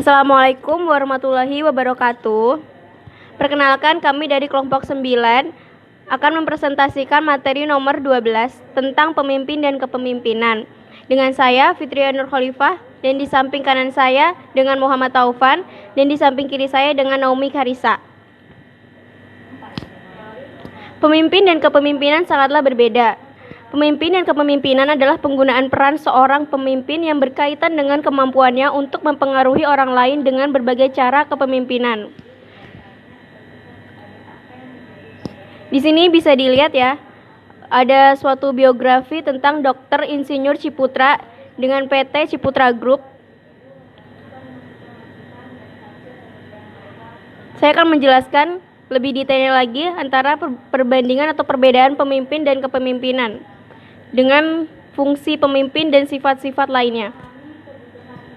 Assalamualaikum warahmatullahi wabarakatuh. Perkenalkan, kami dari kelompok 9 akan mempresentasikan materi nomor 12 tentang pemimpin dan kepemimpinan. Dengan saya, Fitria Nur Khalifah, dan di samping kanan saya dengan Muhammad Taufan, dan di samping kiri saya dengan Naomi Karisa. Pemimpin dan kepemimpinan sangatlah berbeda. Pemimpin dan kepemimpinan adalah penggunaan peran seorang pemimpin yang berkaitan dengan kemampuannya untuk mempengaruhi orang lain dengan berbagai cara kepemimpinan. Di sini bisa dilihat ya, ada suatu biografi tentang Dr. Insinyur Ciputra dengan PT Ciputra Group. Saya akan menjelaskan lebih detailnya lagi antara perbandingan atau perbedaan pemimpin dan kepemimpinan dengan fungsi pemimpin dan sifat-sifat lainnya.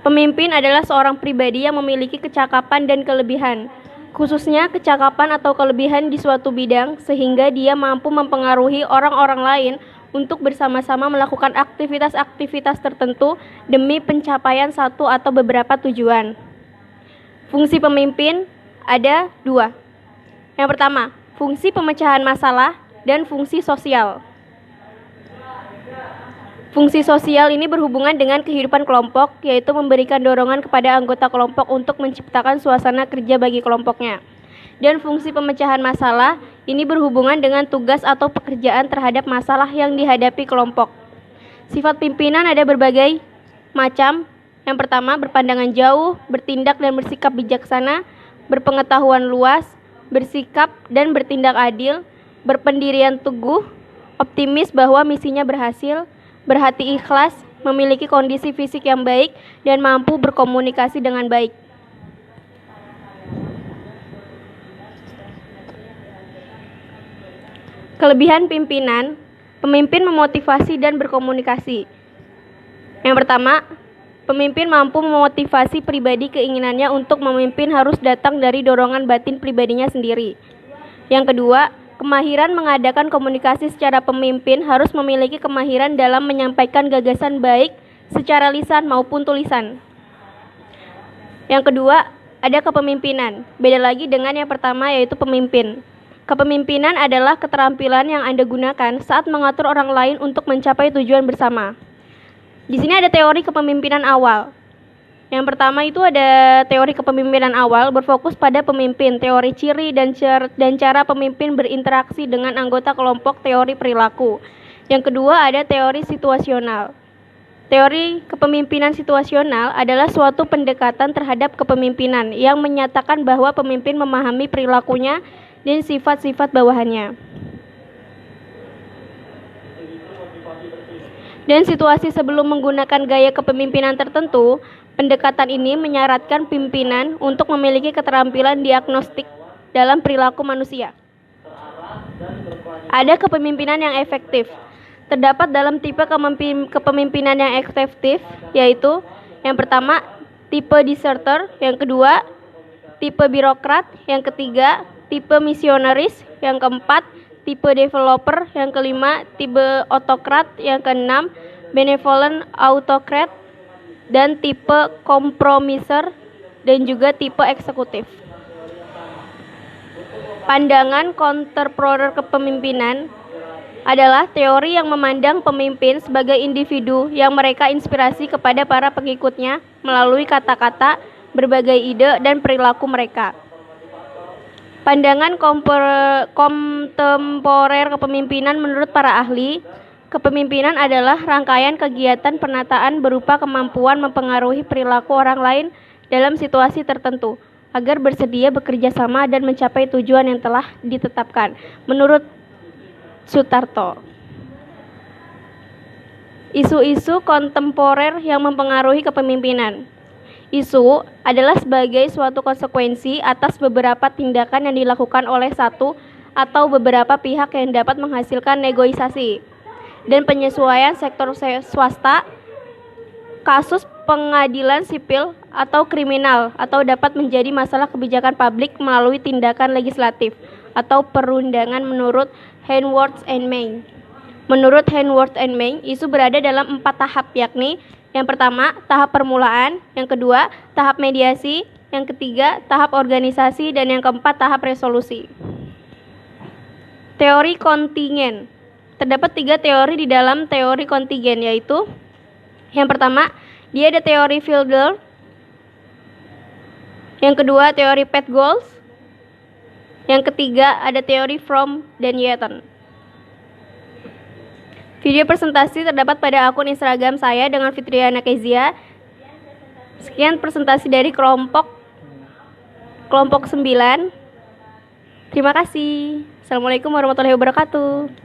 Pemimpin adalah seorang pribadi yang memiliki kecakapan dan kelebihan, khususnya kecakapan atau kelebihan di suatu bidang sehingga dia mampu mempengaruhi orang-orang lain untuk bersama-sama melakukan aktivitas-aktivitas tertentu demi pencapaian satu atau beberapa tujuan. Fungsi pemimpin ada dua. Yang pertama, fungsi pemecahan masalah dan fungsi sosial. Fungsi sosial ini berhubungan dengan kehidupan kelompok, yaitu memberikan dorongan kepada anggota kelompok untuk menciptakan suasana kerja bagi kelompoknya. Dan fungsi pemecahan masalah ini berhubungan dengan tugas atau pekerjaan terhadap masalah yang dihadapi kelompok. Sifat pimpinan ada berbagai macam. Yang pertama, berpandangan jauh, bertindak dan bersikap bijaksana, berpengetahuan luas, bersikap dan bertindak adil, berpendirian teguh, optimis bahwa misinya berhasil, berhati ikhlas, memiliki kondisi fisik yang baik, dan mampu berkomunikasi dengan baik. Kelebihan pimpinan, pemimpin memotivasi dan berkomunikasi. Yang pertama, pemimpin mampu memotivasi pribadi keinginannya untuk memimpin harus datang dari dorongan batin pribadinya sendiri. Yang kedua, kemahiran mengadakan komunikasi secara pemimpin harus memiliki kemahiran dalam menyampaikan gagasan baik secara lisan maupun tulisan. Yang kedua, ada kepemimpinan. Beda lagi dengan yang pertama, yaitu pemimpin. Kepemimpinan adalah keterampilan yang Anda gunakan saat mengatur orang lain untuk mencapai tujuan bersama. Di sini ada teori kepemimpinan awal. Yang pertama itu ada teori kepemimpinan awal berfokus pada pemimpin, teori ciri dan cara pemimpin berinteraksi dengan anggota kelompok, teori perilaku. Yang kedua ada teori situasional. Teori kepemimpinan situasional adalah suatu pendekatan terhadap kepemimpinan yang menyatakan bahwa pemimpin memahami perilakunya dan sifat-sifat bawahannya. Dan situasi sebelum menggunakan gaya kepemimpinan tertentu, pendekatan ini menyaratkan pimpinan untuk memiliki keterampilan diagnostik dalam perilaku manusia. Ada kepemimpinan yang efektif. Terdapat dalam tipe kepemimpinan yang efektif, yaitu yang pertama, tipe deserter, yang kedua, tipe birokrat, yang ketiga, tipe misionaris, yang keempat, tipe developer, yang kelima, tipe autokrat, yang keenam, benevolent autocrat, dan tipe kompromiser, dan juga tipe eksekutif. Pandangan kontemporer kepemimpinan adalah teori yang memandang pemimpin sebagai individu yang mereka inspirasi kepada para pengikutnya melalui kata-kata, berbagai ide, dan perilaku mereka. Pandangan kontemporer kepemimpinan menurut para ahli, kepemimpinan adalah rangkaian kegiatan penataan berupa kemampuan mempengaruhi perilaku orang lain dalam situasi tertentu agar bersedia bekerja sama dan mencapai tujuan yang telah ditetapkan. Menurut Sutarto, isu-isu kontemporer yang mempengaruhi kepemimpinan. Isu adalah sebagai suatu konsekuensi atas beberapa tindakan yang dilakukan oleh satu atau beberapa pihak yang dapat menghasilkan negosiasi dan penyesuaian sektor swasta, kasus pengadilan sipil atau kriminal, atau dapat menjadi masalah kebijakan publik melalui tindakan legislatif atau perundangan menurut Haworth and May. Menurut Haworth and May, isu berada dalam 4 tahap, yakni Yang pertama, tahap permulaan. Yang kedua, tahap mediasi. Yang ketiga, tahap organisasi. Dan yang keempat, tahap resolusi. Teori kontingen. Terdapat 3 teori di dalam teori kontingen, yaitu yang pertama, dia ada teori Fiedler. Yang kedua, teori Pat Goals. Yang ketiga, ada teori Fromm dan Yatton. Video presentasi terdapat pada akun Instagram saya dengan Fitriana Kezia. Sekian presentasi dari kelompok 9. Terima kasih. Assalamualaikum warahmatullahi wabarakatuh.